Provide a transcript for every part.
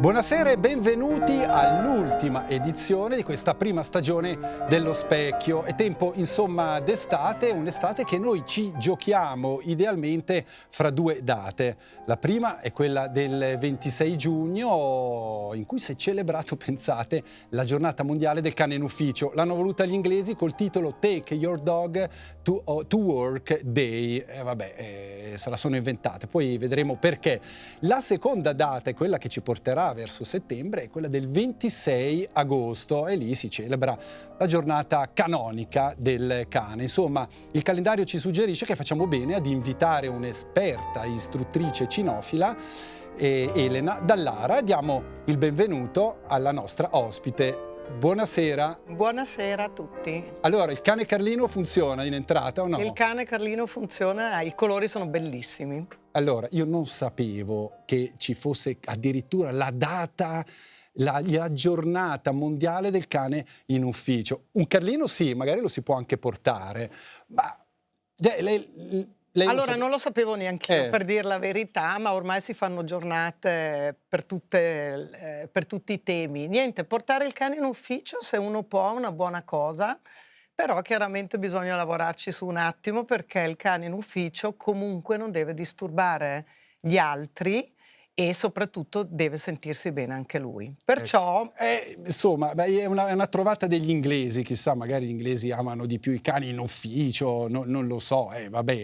Buonasera e benvenuti all'ultima edizione di questa prima stagione dello Specchio. È tempo insomma d'estate, un'estate che noi ci giochiamo idealmente fra due date. La prima è quella del 26 giugno in cui si è celebrato, pensate, la giornata mondiale del cane in ufficio. L'hanno voluta gli inglesi col titolo Take Your Dog to Work Day. Se la sono inventate, poi vedremo perché. La seconda data è quella che ci porterà verso settembre, è quella del 26 agosto e lì si celebra la giornata canonica del cane. Insomma, il calendario ci suggerisce che facciamo bene ad invitare un'esperta istruttrice cinofila, Elena Dallara. Diamo il benvenuto alla nostra ospite. Buonasera. Buonasera a tutti. Allora, il cane Carlino funziona in entrata o no? Il cane Carlino funziona, i colori sono bellissimi. Allora, io non sapevo che ci fosse addirittura la data, la giornata mondiale del cane in ufficio. Un Carlino sì, magari lo si può anche portare, ma lei allora, non lo sapevo neanche io, per dir la verità, ma ormai si fanno giornate per tutti i temi. Niente, portare il cane in ufficio, se uno può, è una buona cosa, però chiaramente bisogna lavorarci su un attimo, perché il cane in ufficio comunque non deve disturbare gli altri e soprattutto deve sentirsi bene anche lui. Perciò insomma, è una trovata degli inglesi, chissà, magari gli inglesi amano di più i cani in ufficio, non lo so,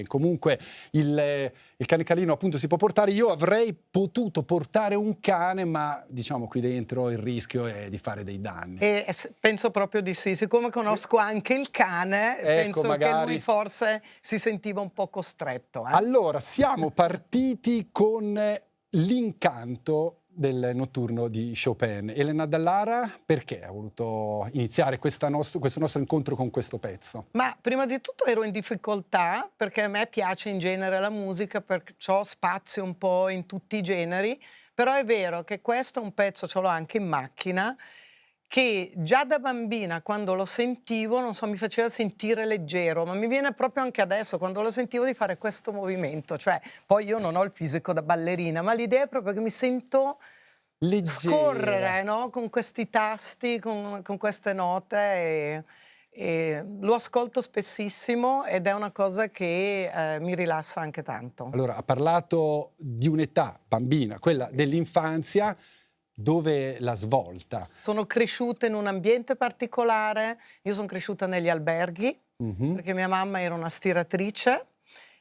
comunque il cane Carlino appunto si può portare. Io avrei potuto portare un cane, ma diciamo qui dentro il rischio è di fare dei danni. Penso proprio di sì, siccome conosco anche il cane, penso magari che lui forse si sentiva un po' costretto. Allora, siamo partiti con l'incanto del notturno di Chopin. Elena Dallara, perché ha voluto iniziare questo nostro incontro con questo pezzo? Ma prima di tutto ero in difficoltà, perché a me piace in genere la musica, perciò spazio un po' in tutti i generi, però è vero che questo è un pezzo, ce l'ho anche in macchina, che già da bambina, quando lo sentivo, non so, mi faceva sentire leggero, ma mi viene proprio anche adesso, quando lo sentivo, di fare questo movimento. Cioè, poi io non ho il fisico da ballerina, ma l'idea è proprio che mi sento leggera, scorrere, no? Con questi tasti, con queste note, e lo ascolto spessissimo ed è una cosa che mi rilassa anche tanto. Allora, ha parlato di un'età bambina, quella dell'infanzia. Dove la svolta? Sono cresciuta in un ambiente particolare, io sono cresciuta negli alberghi, perché mia mamma era una stiratrice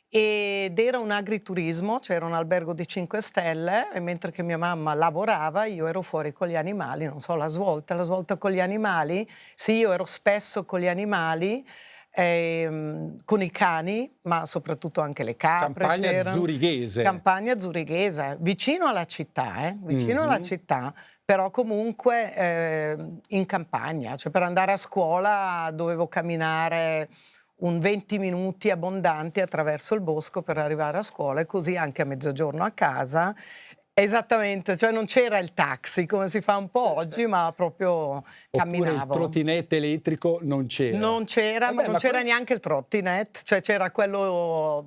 ed era un agriturismo, cioè era un albergo di 5 stelle, e mentre che mia mamma lavorava io ero fuori con gli animali, non so, la svolta con gli animali, sì, io ero spesso con gli animali, con i cani, ma soprattutto anche le capre. Campagna zurighese, vicino alla città, alla città, però comunque in campagna, cioè per andare a scuola dovevo camminare un 20 minuti abbondanti attraverso il bosco per arrivare a scuola, e così anche a mezzogiorno a casa. Esattamente, cioè non c'era il taxi come si fa un po' oggi, ma proprio camminavo. Oppure il trottinette elettrico non c'era. Non c'era, ma non c'era neanche il trottinette, cioè c'era quello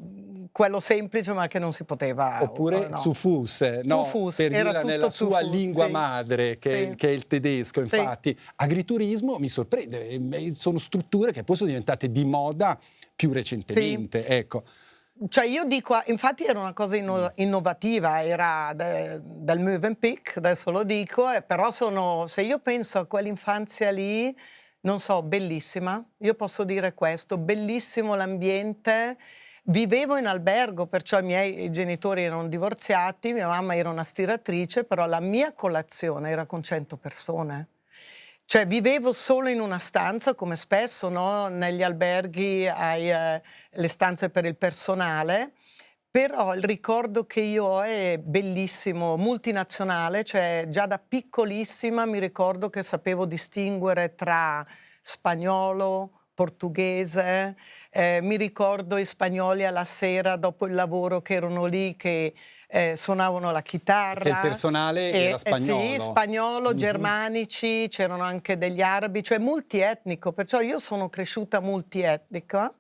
semplice, ma che non si poteva. Oppure Zufus, no? Zufus, per era dirla nella sua lingua sì, madre, che è il tedesco. Infatti, agriturismo mi sorprende, sono strutture che poi sono diventate di moda più recentemente, ecco. Cioè io dico, infatti era una cosa innovativa, era dal Mövenpick, adesso lo dico, però se io penso a quell'infanzia lì, non so, bellissima, io posso dire questo, bellissimo l'ambiente. Vivevo in albergo, perciò i miei genitori erano divorziati, mia mamma era una stiratrice, però la mia colazione era con 100 persone. Cioè vivevo solo in una stanza, come spesso, no? Negli alberghi hai le stanze per il personale, però il ricordo che io ho è bellissimo, multinazionale, cioè già da piccolissima mi ricordo che sapevo distinguere tra spagnolo, portoghese, mi ricordo i spagnoli alla sera dopo il lavoro che erano lì, che suonavano la chitarra. Che il personale era spagnolo. Sì, spagnolo, germanici, c'erano anche degli arabi, cioè multietnico, perciò io sono cresciuta multietnica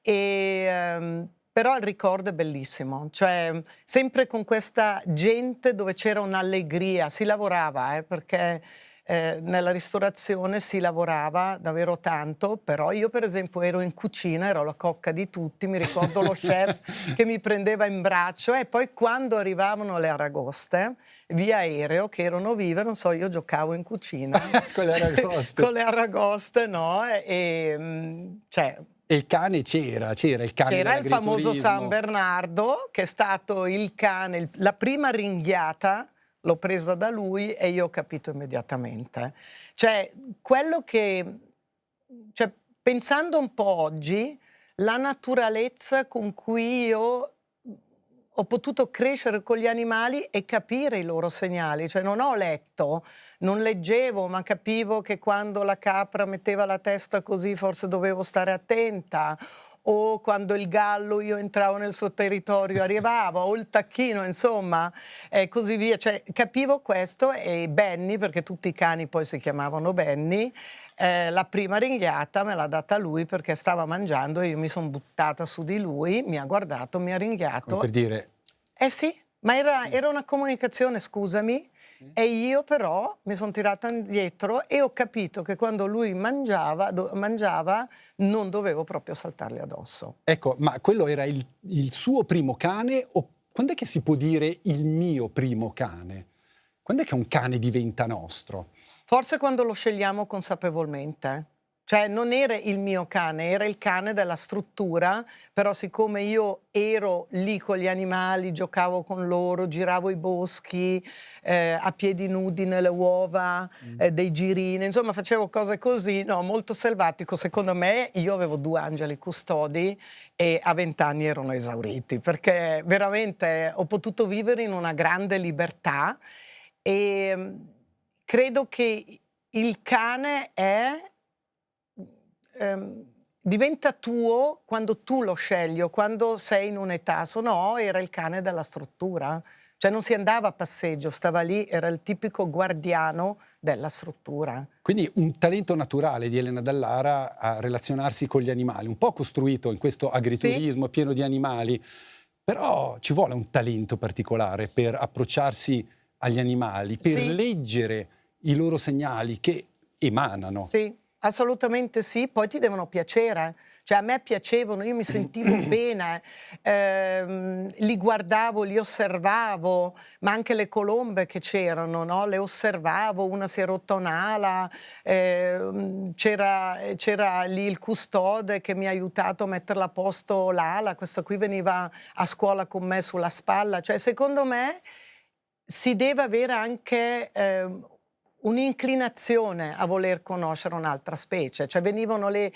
e Però il ricordo è bellissimo, cioè sempre con questa gente dove c'era un'allegria, si lavorava, perché nella ristorazione si lavorava davvero tanto, però io per esempio ero in cucina, ero la cocca di tutti, mi ricordo lo chef che mi prendeva in braccio e poi quando arrivavano le aragoste via aereo, che erano vive, non so, io giocavo in cucina Con le aragoste. con le aragoste, no? Cioè, E il cane c'era il cane c'era il famoso San dell'agriturismo. Bernardo, che è stato il cane, la prima ringhiata l'ho presa da lui e io ho capito immediatamente. Cioè, quello che, cioè, pensando un po' oggi, la naturalezza con cui io ho potuto crescere con gli animali e capire i loro segnali, cioè non ho letto, non leggevo, ma capivo che quando la capra metteva la testa così forse dovevo stare attenta, o quando il gallo io entravo nel suo territorio arrivavo, o il tacchino, insomma, e così via. Cioè, capivo questo e Benny, perché tutti i cani poi si chiamavano Benny, la prima ringhiata me l'ha data lui perché stava mangiando e io mi sono buttata su di lui, mi ha guardato, mi ha Come ringhiato. per dire, Eh sì, ma era una comunicazione, scusami, e io però mi sono tirata indietro e ho capito che quando lui mangiava non dovevo proprio saltargli addosso. ecco, ma quello era il suo primo cane o quando è che si può dire il mio primo cane? Quando è che un cane diventa nostro? Forse quando lo scegliamo consapevolmente. Cioè non era il mio cane, era il cane della struttura, però siccome io ero lì con gli animali, giocavo con loro, giravo i boschi, a piedi nudi nelle uova, dei girini, insomma facevo cose così, no, molto selvatico. Secondo me io avevo 2 angeli custodi e a 20 anni erano esauriti, perché veramente ho potuto vivere in una grande libertà e credo che il cane diventa tuo quando tu lo scegli o quando sei in un'età, se no era il cane della struttura. Cioè non si andava a passeggio, stava lì, era il tipico guardiano della struttura. Quindi un talento naturale di Elena Dallara a relazionarsi con gli animali, un po' costruito in questo agriturismo pieno di animali, però ci vuole un talento particolare per approcciarsi agli animali, per Sì. leggere i loro segnali che emanano. Sì, assolutamente sì, poi ti devono piacere. Cioè a me piacevano, io mi sentivo bene, li guardavo, li osservavo, ma anche le colombe che c'erano, no? Le osservavo, una si è rotta un'ala, c'era lì il custode che mi ha aiutato a metterla a posto l'ala, questa qui veniva a scuola con me sulla spalla. Cioè secondo me si deve avere anche un'inclinazione a voler conoscere un'altra specie, cioè venivano le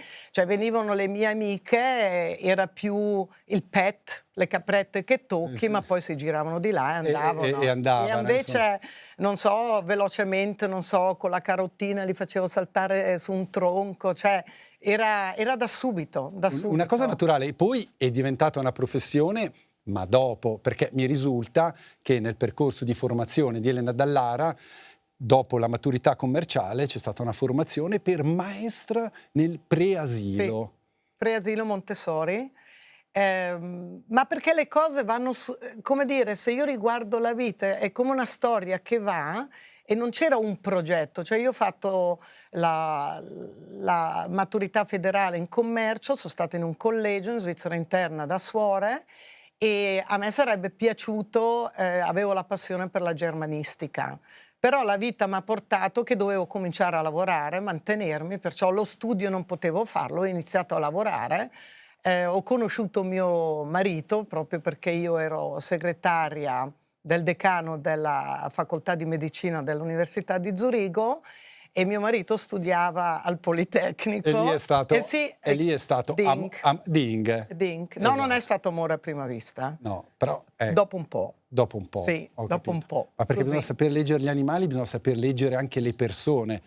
mie amiche, era più il pet, le caprette che tocchi, Sì. ma poi si giravano di là e andavano. E andavano, E invece, insomma. non so, velocemente, non so, con la carottina li facevo saltare su un tronco, cioè era da subito, da subito. Una cosa naturale, poi è diventata una professione, ma dopo, perché mi risulta che nel percorso di formazione di Elena Dallara, dopo la maturità commerciale, c'è stata una formazione per maestra nel preasilo. Sì, preasilo Montessori. Ma perché le cose vanno, come dire, se io riguardo la vita è come una storia che va e non c'era un progetto, cioè io ho fatto la maturità federale in commercio, sono stata in un collegio in Svizzera interna da suore e a me sarebbe piaciuto, avevo la passione per la germanistica. Però la vita mi ha portato che dovevo cominciare a lavorare, mantenermi, perciò lo studio non potevo farlo, ho iniziato a lavorare. Ho conosciuto mio marito proprio perché io ero segretaria del decano della facoltà di medicina dell'Università di Zurigo e mio marito studiava al Politecnico. E lì è stato, sì, e lì è stato Dink. Ding. Dink. No, non è stato amore a prima vista. No, però Dopo un po'. dopo un po'. Sì, ho dopo un capito. po'. Ma perché Così. bisogna saper leggere gli animali, bisogna saper leggere anche le persone.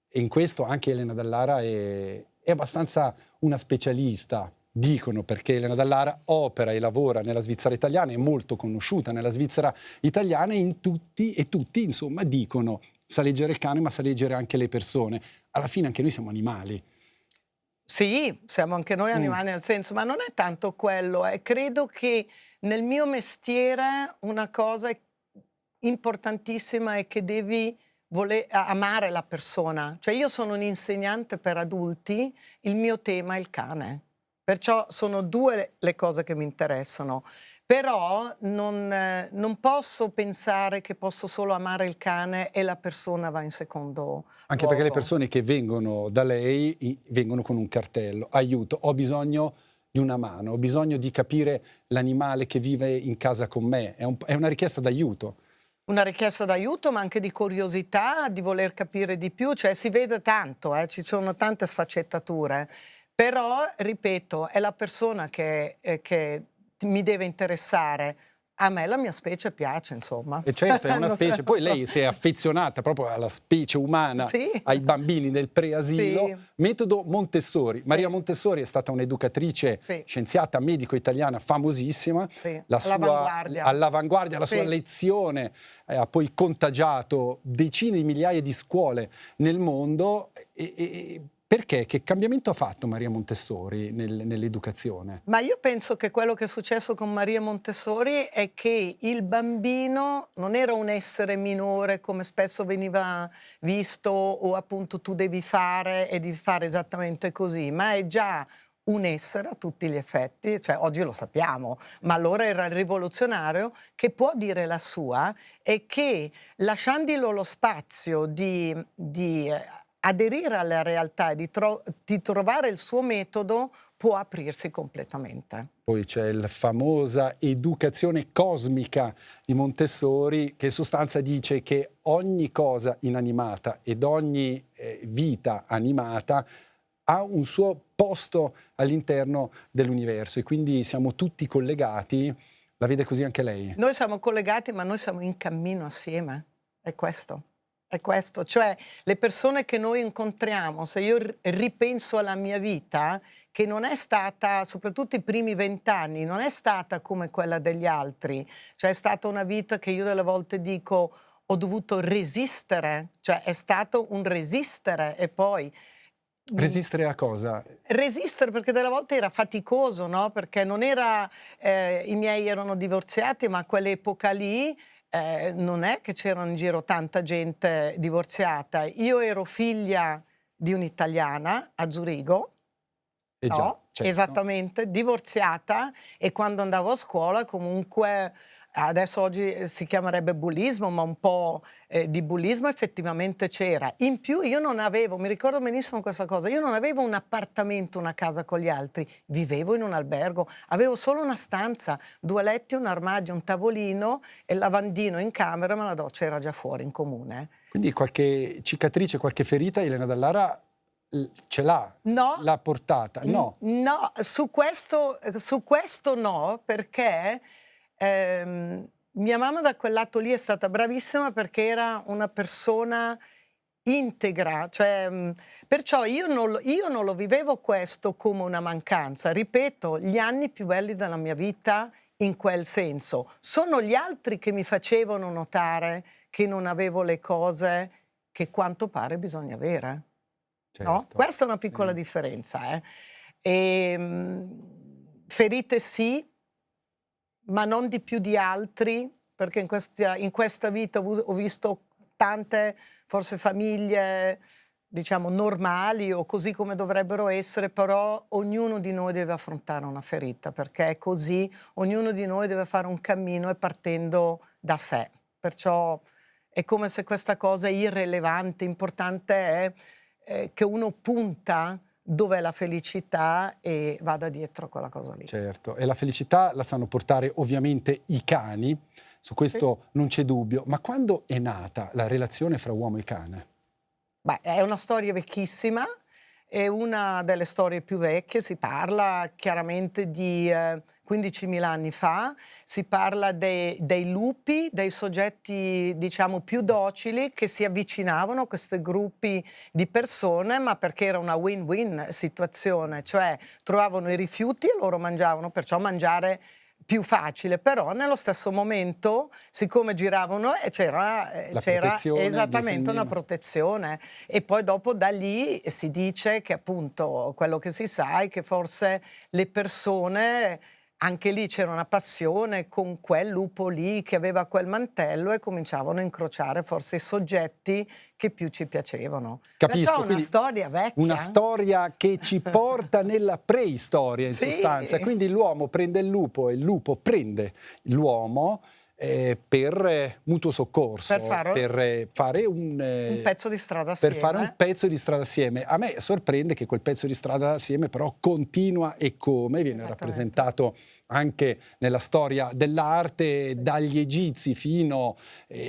E in questo anche Elena Dallara è abbastanza una specialista. Dicono, perché Elena Dallara opera e lavora nella Svizzera italiana, è molto conosciuta nella Svizzera italiana e tutti insomma dicono sa leggere il cane ma sa leggere anche le persone. Alla fine anche noi siamo animali. Sì, siamo anche noi Mm. animali nel senso, ma non è tanto quello, credo che nel mio mestiere una cosa importantissima è che devi amare la persona. Cioè io sono un'insegnante per adulti, il mio tema è il cane. Perciò sono due le cose che mi interessano. Però non posso pensare che posso solo amare il cane e la persona va in secondo Anche perché le luogo. persone che vengono da lei vengono con un cartello: aiuto, ho bisogno di una mano, ho bisogno di capire l'animale che vive in casa con me, è una richiesta d'aiuto. Una richiesta d'aiuto, ma anche di curiosità, di voler capire di più, cioè si vede tanto, ci sono tante sfaccettature, però ripeto, è la persona che mi deve interessare. A me la mia specie piace, insomma. E certo, è una Non so, specie, non poi so. lei si è affezionata proprio alla specie umana, Sì, ai bambini del preasilo, sì, metodo Montessori. Maria sì, Montessori è stata un'educatrice, sì, scienziata, medico italiana famosissima, sì, la sua, all'avanguardia. all'avanguardia, la sua Sì. lezione ha poi contagiato decine di migliaia di scuole nel mondo. Perché? Che cambiamento ha fatto Maria Montessori nell'educazione? Ma io penso che quello che è successo con Maria Montessori è che il bambino non era un essere minore come spesso veniva visto o appunto tu devi fare e devi fare esattamente così, ma è già un essere a tutti gli effetti, cioè oggi lo sappiamo, ma allora era rivoluzionario, che può dire la sua e che lasciandogli lo spazio di aderire alla realtà e di trovare il suo metodo, può aprirsi completamente. Poi c'è la famosa educazione cosmica di Montessori, che in sostanza dice che ogni cosa inanimata ed ogni vita animata ha un suo posto all'interno dell'universo e quindi siamo tutti collegati. La vede così anche lei? Noi siamo collegati, ma noi siamo in cammino assieme. È questo. È questo. Cioè, le persone che noi incontriamo, se io ripenso alla mia vita, che non è stata, soprattutto i primi 20 anni, non è stata come quella degli altri. Cioè, è stata una vita che io delle volte dico, ho dovuto resistere. Cioè, è stato un resistere e poi Resistere a cosa? resistere, perché delle volte era faticoso, no, perché non era i miei erano divorziati, ma a quell'epoca lì, non è che c'erano in giro tanta gente divorziata. Io ero figlia di un'italiana a Zurigo, Eh già, no, certo. esattamente, divorziata e quando andavo a scuola comunque adesso oggi si chiamerebbe bullismo, ma un po' di bullismo effettivamente c'era. In più io non avevo, mi ricordo benissimo questa cosa, io non avevo un appartamento, una casa con gli altri, vivevo in un albergo, avevo solo una stanza, 2 letti, un armadio, un tavolino e il lavandino in camera, ma la doccia era già fuori in comune. Quindi qualche cicatrice, qualche ferita Elena Dallara ce No, l'ha portata? No. no, su questo no, perché mia mamma da quel lato lì è stata bravissima perché era una persona integra, cioè, perciò io non lo vivevo questo come una mancanza. Ripeto, gli anni più belli della mia vita in quel senso. Sono gli altri che mi facevano notare che non avevo le cose che quanto pare bisogna avere. No? Certo, Questa è una piccola sì. differenza, ferite sì, ma non di più di altri, perché in questa vita ho visto tante, forse famiglie, diciamo, normali o così come dovrebbero essere, però ognuno di noi deve affrontare una ferita, perché è così, ognuno di noi deve fare un cammino e partendo da sé. Perciò è come se questa cosa è irrilevante, importante è che uno punta dov'è la felicità e vada dietro a quella cosa lì. Certo, e la felicità la sanno portare ovviamente i cani, su Sì. questo non c'è dubbio, ma quando è nata la relazione fra uomo e cane? Beh, è una storia vecchissima, è una delle storie più vecchie, si parla chiaramente di 15.000 anni fa, si parla dei lupi, dei soggetti diciamo più docili che si avvicinavano a questi gruppi di persone, ma perché era una win-win situazione, cioè trovavano i rifiuti e loro mangiavano, perciò mangiare più facile, però nello stesso momento, siccome giravano, c'era protezione, esattamente una difendeva. protezione. E poi dopo da lì si dice che appunto quello che si sa è che forse le persone, anche lì c'era una passione con quel lupo lì che aveva quel mantello e cominciavano a incrociare forse i soggetti che più ci piacevano. Perciò è Capisco, una quindi storia una vecchia. storia che ci porta nella preistoria in Sì. sostanza. Quindi l'uomo prende il lupo e il lupo prende l'uomo per mutuo soccorso, per fare un pezzo di strada per fare un assieme. pezzo di strada assieme. A me sorprende che quel pezzo di strada assieme però continua e come viene Esattamente. rappresentato anche nella storia dell'arte, dagli egizi fino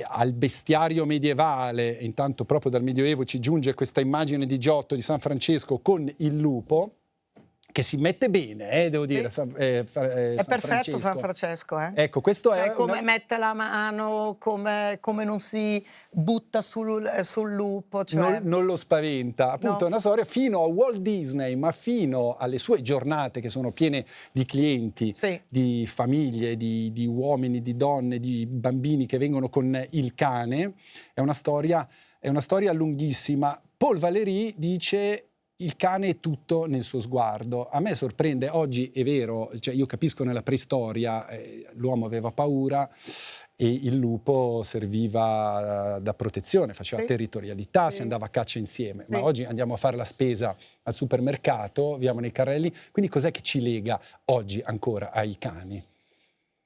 al bestiario medievale. Intanto proprio dal Medioevo ci giunge questa immagine di Giotto di San Francesco con il lupo, che si mette bene, devo dire, Sì. San È perfetto San Francesco. Francesco, Ecco, questo Cioè, è come mette la mano, come non si butta sul lupo, cioè non lo spaventa. Appunto, è no. una storia fino a Walt Disney, ma fino alle sue giornate che sono piene di clienti, Sì. di famiglie, di uomini, di donne, di bambini che vengono con il cane. È una storia lunghissima. Paul Valéry dice: il cane è tutto nel suo sguardo. A me sorprende, oggi è vero, cioè io capisco nella preistoria l'uomo aveva paura e il lupo serviva da protezione, faceva Sì. territorialità, Sì. si andava a caccia insieme. Sì. Ma oggi andiamo a fare la spesa al supermercato, viviamo nei carrelli, quindi cos'è che ci lega oggi ancora ai cani?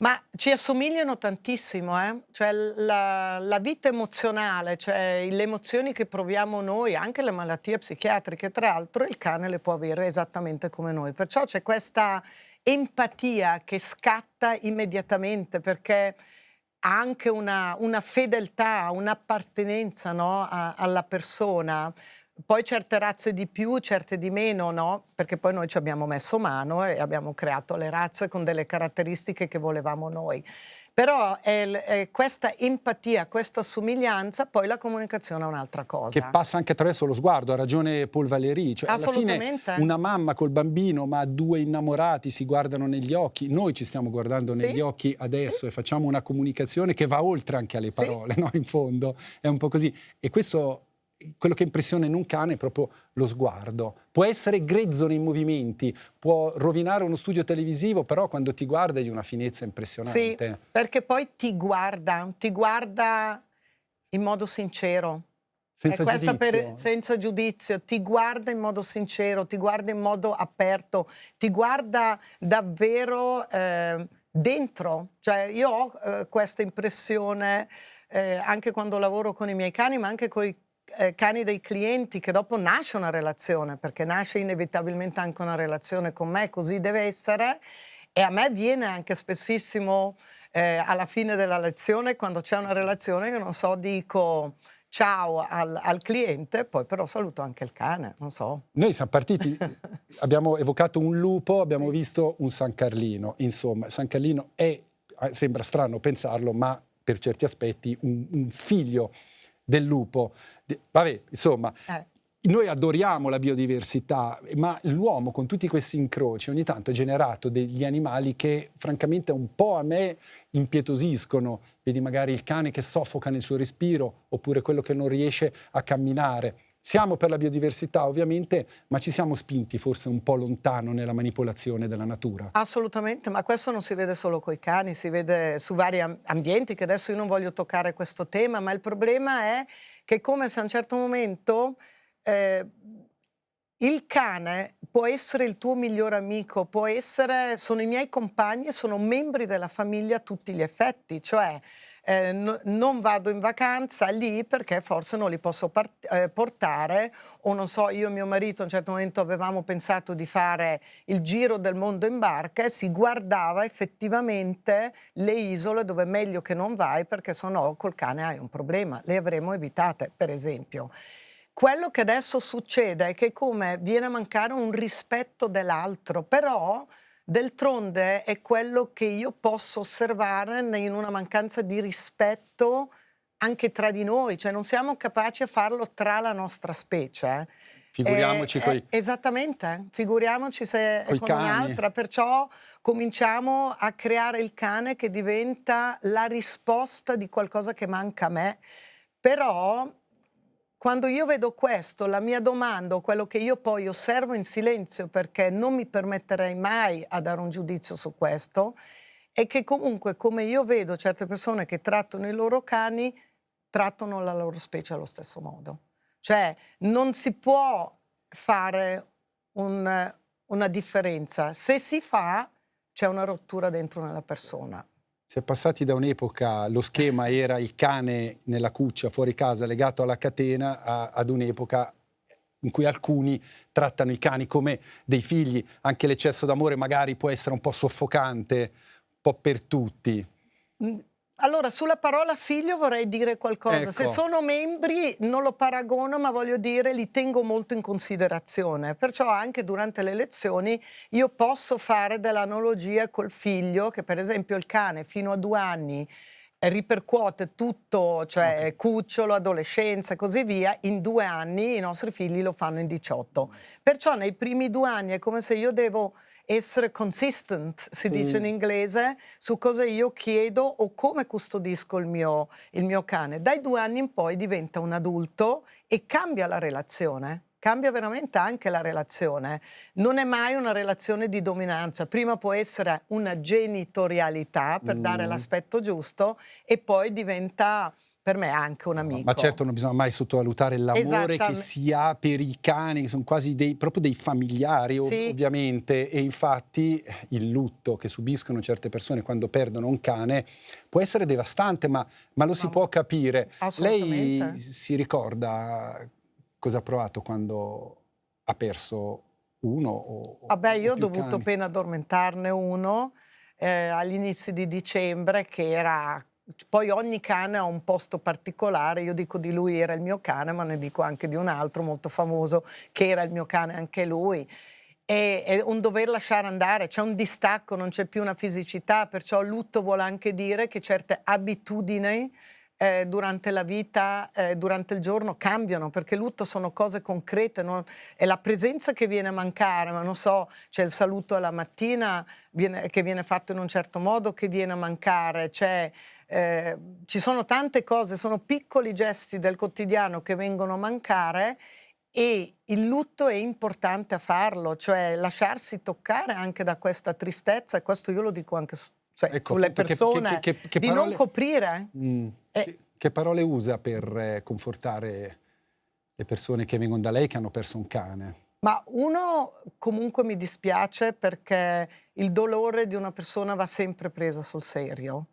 Ma ci assomigliano tantissimo, cioè la vita emozionale, cioè le emozioni che proviamo noi, anche le malattie psichiatriche, tra l'altro il cane le può avere esattamente come noi. Perciò c'è questa empatia che scatta immediatamente perché ha anche una fedeltà, un'appartenenza, no, alla persona. Poi certe razze di più, certe di meno, no? Perché poi noi ci abbiamo messo mano e abbiamo creato le razze con delle caratteristiche che volevamo noi. Però è questa empatia, questa somiglianza, poi la comunicazione è un'altra Che cosa. passa anche attraverso lo sguardo, ha ragione Paul Valéry, cioè alla fine Assolutamente. una mamma col bambino, ma due innamorati si guardano negli occhi, noi ci stiamo guardando Sì. negli occhi adesso e facciamo una comunicazione che va oltre anche alle Sì. parole, no? In fondo è un po' così. E questo, quello che impressiona in un cane è proprio lo sguardo. Può essere grezzo nei movimenti, può rovinare uno studio televisivo, però quando ti guarda è di una finezza impressionante. Sì, perché poi ti guarda in modo sincero. Senza giudizio. Senza giudizio, ti guarda in modo sincero, ti guarda in modo aperto, ti guarda davvero dentro. Cioè io ho questa impressione anche quando lavoro con i miei cani, ma anche con i cani dei clienti, che dopo nasce una relazione, perché nasce inevitabilmente anche una relazione con me, così deve essere. E a me viene anche spessissimo alla fine della lezione, quando c'è una relazione, che non so, dico ciao al cliente, poi però saluto anche il cane, non so. Noi siamo partiti, abbiamo evocato un lupo, abbiamo Sì. visto un San Carlino. Insomma, San Carlino è, sembra strano pensarlo, ma per certi aspetti un figlio del lupo. Vabbè, insomma, noi adoriamo la biodiversità, ma l'uomo con tutti questi incroci ogni tanto ha generato degli animali che francamente un po' a me impietosiscono. Vedi magari il cane che soffoca nel suo respiro, oppure quello che non riesce a camminare. Siamo per la biodiversità ovviamente, ma ci siamo spinti forse un po' lontano nella manipolazione della natura. Assolutamente, ma questo non si vede solo coi cani, si vede su vari ambienti, che adesso io non voglio toccare questo tema, ma il problema è che come se a un certo momento il cane può essere il tuo migliore amico, sono i miei compagni e sono membri della famiglia a tutti gli effetti, cioè non vado in vacanza lì perché forse non li posso portare, o non so, io e mio marito a un certo momento avevamo pensato di fare il giro del mondo in barca e si guardava effettivamente le isole dove è meglio che non vai perché sennò col cane hai un problema, le avremmo evitate, per esempio. Quello che adesso succede è che come viene a mancare un rispetto dell'altro, però d'altronde è quello che io posso osservare in una mancanza di rispetto anche tra di noi, cioè non siamo capaci a farlo tra la nostra specie. Figuriamoci coi Esattamente, figuriamoci se è coi con cani. un'altra, perciò cominciamo a creare il cane che diventa la risposta di qualcosa che manca a me. Però quando io vedo questo, la mia domanda, o quello che io poi osservo in silenzio, perché non mi permetterei mai a dare un giudizio su questo, è che comunque come io vedo certe persone che trattano i loro cani, trattano la loro specie allo stesso modo. Cioè non si può fare una differenza. Se si fa, c'è una rottura dentro nella persona. Si è passati da un'epoca, lo schema era il cane nella cuccia fuori casa legato alla catena, ad un'epoca in cui alcuni trattano i cani come dei figli. Anche l'eccesso d'amore magari può essere un po' soffocante, un po' per tutti. Allora, sulla parola figlio vorrei dire qualcosa. Se Ecco. sono membri non lo paragono, ma voglio dire li tengo molto in considerazione. Perciò anche durante le lezioni io posso fare dell'analogia col figlio, che per esempio il cane fino a 2 anni ripercuote tutto, cioè Ok. cucciolo, adolescenza e così via, in 2 anni i nostri figli lo fanno in 18. Perciò nei primi 2 anni è come se io devo essere consistent, si dice in Sì. inglese, su cosa io chiedo o come custodisco il mio cane. Dai 2 anni in poi diventa un adulto e cambia la relazione. Cambia veramente anche la relazione. Non è mai una relazione di dominanza. Prima può essere una genitorialità per dare l'aspetto giusto e poi diventa per me anche un amico. Ma certo non bisogna mai sottovalutare l'amore che si ha per i cani, che sono quasi proprio dei familiari, Sì. ovviamente, e infatti il lutto che subiscono certe persone quando perdono un cane può essere devastante, ma lo si può capire. Assolutamente. Lei si ricorda cosa ha provato quando ha perso uno o Vabbè, io ho più dovuto cani? appena addormentarne uno agli inizi di dicembre, che era. Poi ogni cane ha un posto particolare. Io dico di lui era il mio cane, ma ne dico anche di un altro molto famoso che era il mio cane anche lui. È un dover lasciare andare, c'è un distacco, non c'è più una fisicità, perciò lutto vuole anche dire che certe abitudini durante la vita, durante il giorno cambiano, perché lutto sono cose concrete, è la presenza che viene a mancare, ma non so, c'è il saluto alla mattina che viene fatto in un certo modo che viene a mancare, ci sono tante cose, sono piccoli gesti del quotidiano che vengono a mancare e il lutto è importante a farlo, cioè lasciarsi toccare anche da questa tristezza, e questo io lo dico anche Ecco, sulle appunto, persone, che di non parole... coprire. Che parole usa per confortare le persone che vengono da lei che hanno perso un cane? Ma uno, comunque mi dispiace perché il dolore di una persona va sempre preso sul serio.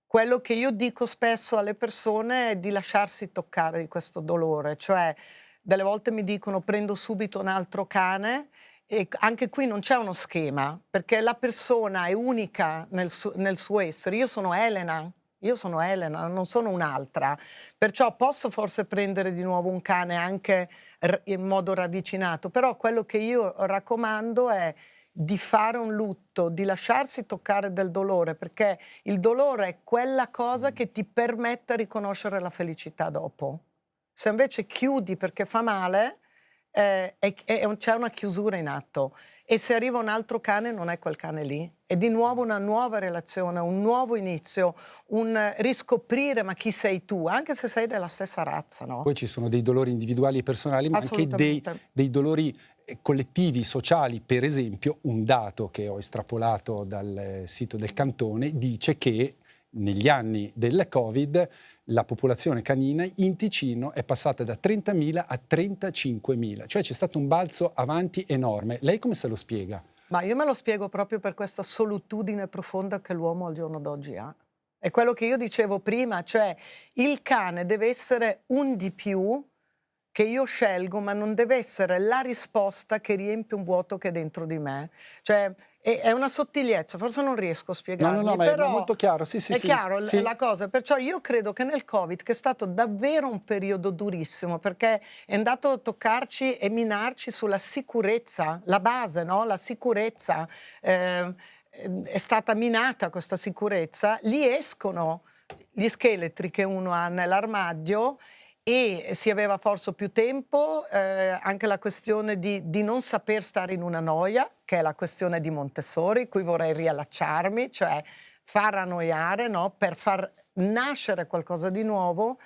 Quello che io dico spesso alle persone è di lasciarsi toccare di questo dolore, cioè delle volte mi dicono prendo subito un altro cane e anche qui non c'è uno schema, perché la persona è unica nel suo essere. Io sono Elena, non sono un'altra, perciò posso forse prendere di nuovo un cane anche in modo ravvicinato, però quello che io raccomando è di fare un lutto, di lasciarsi toccare del dolore, perché il dolore è quella cosa che ti permette di riconoscere la felicità dopo. Se invece chiudi perché fa male, c'è una chiusura in atto. E se arriva un altro cane non è quel cane lì. È di nuovo una nuova relazione, un nuovo inizio, un riscoprire ma chi sei tu, anche se sei della stessa razza, no? Poi ci sono dei dolori individuali e personali, ma anche Assolutamente. dei dolori collettivi, sociali. Per esempio, un dato che ho estrapolato dal sito del Cantone dice che negli anni del Covid la popolazione canina in Ticino è passata da 30.000 a 35.000, cioè c'è stato un balzo avanti enorme. Lei come se lo spiega? Ma io me lo spiego proprio per questa solitudine profonda che l'uomo al giorno d'oggi ha. È quello che io dicevo prima, cioè il cane deve essere un di più che io scelgo, ma non deve essere la risposta che riempie un vuoto che è dentro di me. Cioè è una sottigliezza, forse non riesco a spiegarmi, No, ma è però molto chiaro, sì, è chiaro sì. la cosa. Perciò io credo che nel Covid, che è stato davvero un periodo durissimo, perché è andato a toccarci e minarci sulla sicurezza, la base, no? La sicurezza, è stata minata questa sicurezza, lì escono gli scheletri che uno ha nell'armadio e si aveva forse più tempo, anche la questione di non saper stare in una noia, che è la questione di Montessori, cui vorrei riallacciarmi, cioè far annoiare, no? Per far nascere qualcosa di nuovo.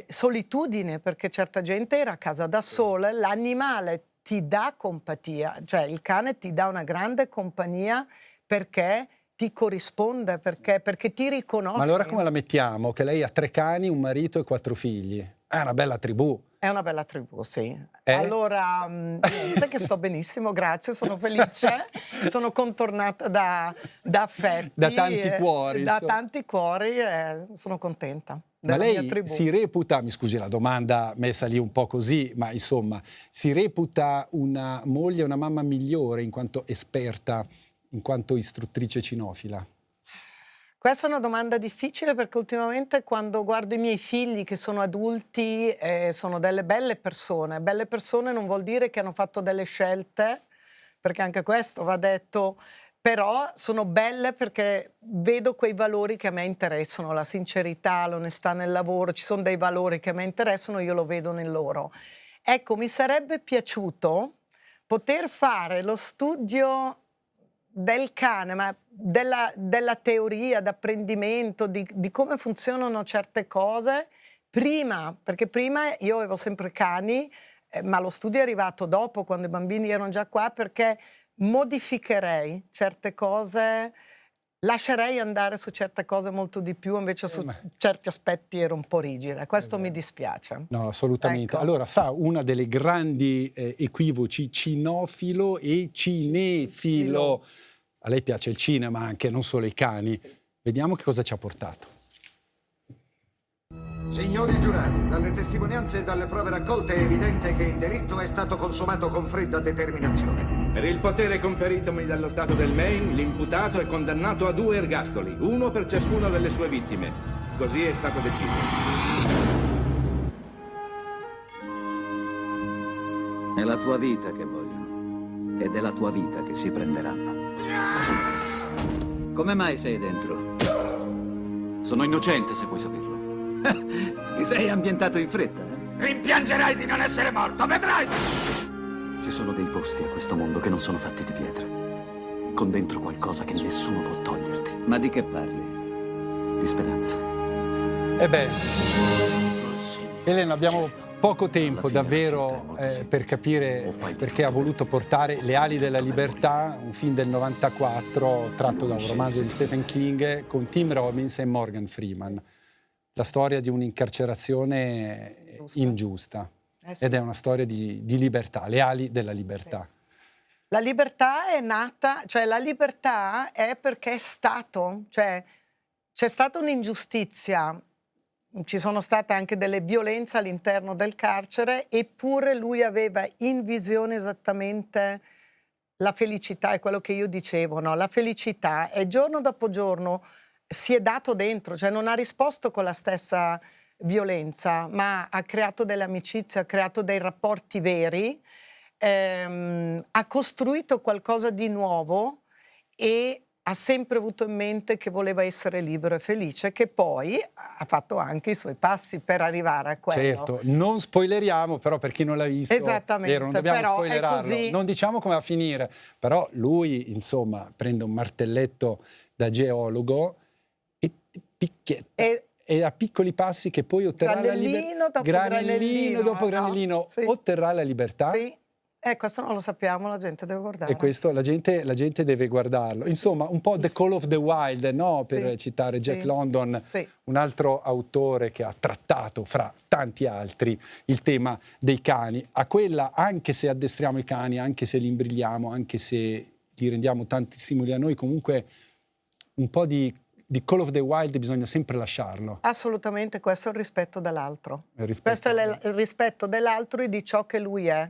Solitudine, perché certa gente era a casa da sola, l'animale ti dà compagnia, cioè il cane ti dà una grande compagnia perché ti corrisponde, perché ti riconosce. Ma allora come la mettiamo? Che lei ha 3 cani, un marito e 4 figli. È una bella tribù. È una bella tribù, sì. Allora, niente, che sto benissimo, grazie, sono felice, sono contornata da affetti. Da tanti cuori. Da tanti cuori, sono contenta. Ma Della mia lei tribù. si reputa, mi scusi la domanda messa lì un po' così, ma insomma, si reputa una moglie, una mamma migliore in quanto esperta, in quanto istruttrice cinofila? Questa è una domanda difficile perché ultimamente quando guardo i miei figli che sono adulti, sono delle belle persone. Belle persone non vuol dire che hanno fatto delle scelte, perché anche questo va detto, però sono belle perché vedo quei valori che a me interessano, la sincerità, l'onestà nel lavoro, ci sono dei valori che a me interessano, io lo vedo nel loro. Ecco, mi sarebbe piaciuto poter fare lo studio del cane, ma della teoria d'apprendimento, di come funzionano certe cose, prima, perché prima io avevo sempre cani, ma lo studio è arrivato dopo, quando i bambini erano già qua, perché modificherei certe cose, lascerei andare su certe cose molto di più, invece su certi aspetti ero un po' rigida. Questo mi dispiace. No, assolutamente. Ecco. Allora, sa, una delle grandi equivoci, cinofilo e cinefilo. A lei piace il cinema anche, non solo i cani. Vediamo che cosa ci ha portato. Signori giurati, dalle testimonianze e dalle prove raccolte è evidente che il delitto è stato consumato con fredda determinazione. Per il potere conferitomi dallo Stato del Maine, l'imputato è condannato a 2 ergastoli, uno per ciascuna delle sue vittime. Così è stato deciso. È la tua vita che vogliono, ed è la tua vita che si prenderanno. Come mai sei dentro? Sono innocente, se vuoi saperlo. Ti sei ambientato in fretta, eh? Rimpiangerai di non essere morto, vedrai! Ci sono dei posti a questo mondo che non sono fatti di pietre, con dentro qualcosa che nessuno può toglierti. Ma di che parli? Di speranza. Elena, abbiamo poco tempo davvero per capire perché ha voluto portare Le ali della libertà, un film del 94 tratto da un romanzo di Stephen King con Tim Robbins e Morgan Freeman. La storia di un'incarcerazione ingiusta. Sì. Ed è una storia di libertà, Le ali della libertà. La libertà è nata, cioè la libertà è perché è stato, cioè c'è stata un'ingiustizia, ci sono state anche delle violenze all'interno del carcere, eppure lui aveva in visione esattamente la felicità, è quello che io dicevo, no? La felicità, e giorno dopo giorno si è dato dentro, cioè non ha risposto con la stessa violenza, ma ha creato delle amicizie, ha creato dei rapporti veri, ha costruito qualcosa di nuovo e ha sempre avuto in mente che voleva essere libero e felice, che poi ha fatto anche i suoi passi per arrivare a quello. Certo, non spoileriamo però per chi non l'ha visto. Esattamente, vero, non dobbiamo però spoilerarlo. è così. Non diciamo come va a finire, però lui insomma prende un martelletto da geologo e picchietta. E a piccoli passi che poi otterrà la libertà. Granellino dopo granellino, no? Sì. otterrà la libertà. Sì. Questo non lo sappiamo, la gente deve guardare. E questo la gente deve guardarlo. Insomma, un po' The Call of the Wild, no? Per citare Jack London, un altro autore che ha trattato, fra tanti altri, il tema dei cani. A quella, anche se addestriamo i cani, anche se li imbrigliamo, anche se li rendiamo tanti simili a noi, comunque un po' di Call of the Wild bisogna sempre lasciarlo. Assolutamente, questo è il rispetto dell'altro. Questo è il rispetto dell'altro e di ciò che lui è.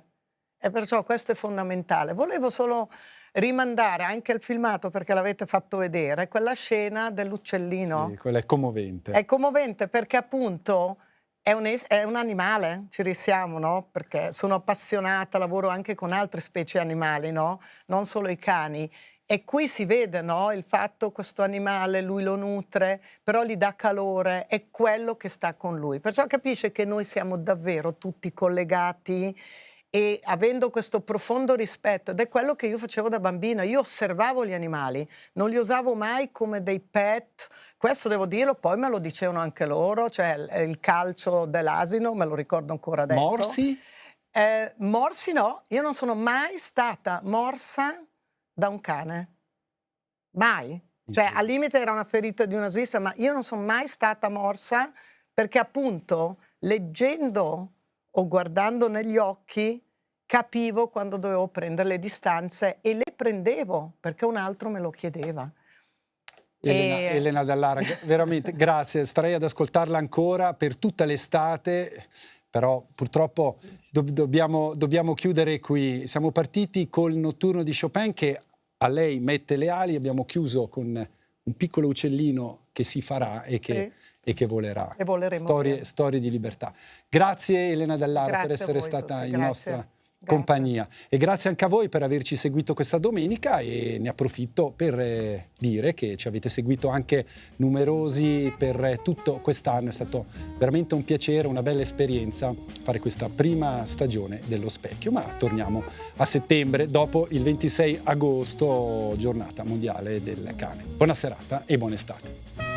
E perciò questo è fondamentale. Volevo solo rimandare anche al filmato, perché l'avete fatto vedere, quella scena dell'uccellino. Sì, quella è commovente. È commovente perché appunto è un animale, ci risiamo, no? Perché sono appassionata, lavoro anche con altre specie animali, no? Non solo i cani. E qui si vede, no? Il fatto, questo animale, lui lo nutre, però gli dà calore, è quello che sta con lui. Perciò capisce che noi siamo davvero tutti collegati e avendo questo profondo rispetto, ed è quello che io facevo da bambina. Io osservavo gli animali, non li usavo mai come dei pet. Questo devo dirlo, poi me lo dicevano anche loro, cioè il calcio dell'asino, me lo ricordo ancora adesso. Morsi? Morsi no, io non sono mai stata morsa da un cane, mai. Cioè al limite era una ferita di una svista, ma io non sono mai stata morsa perché appunto leggendo o guardando negli occhi capivo quando dovevo prendere le distanze e le prendevo perché un altro me lo chiedeva. Elena Dallara, veramente grazie, starei ad ascoltarla ancora per tutta l'estate, però purtroppo dobbiamo chiudere qui. Siamo partiti col notturno di Chopin che a lei mette le ali, abbiamo chiuso con un piccolo uccellino che si farà e che volerà. E voleremo Storie di libertà. Grazie Elena Dallara per essere stata in nostra compagnia e grazie anche a voi per averci seguito questa domenica e ne approfitto per dire che ci avete seguito anche numerosi per tutto quest'anno. È stato veramente un piacere, una bella esperienza fare questa prima stagione dello Specchio, ma torniamo a settembre dopo il 26 agosto, giornata mondiale del cane. Buona serata e buona estate.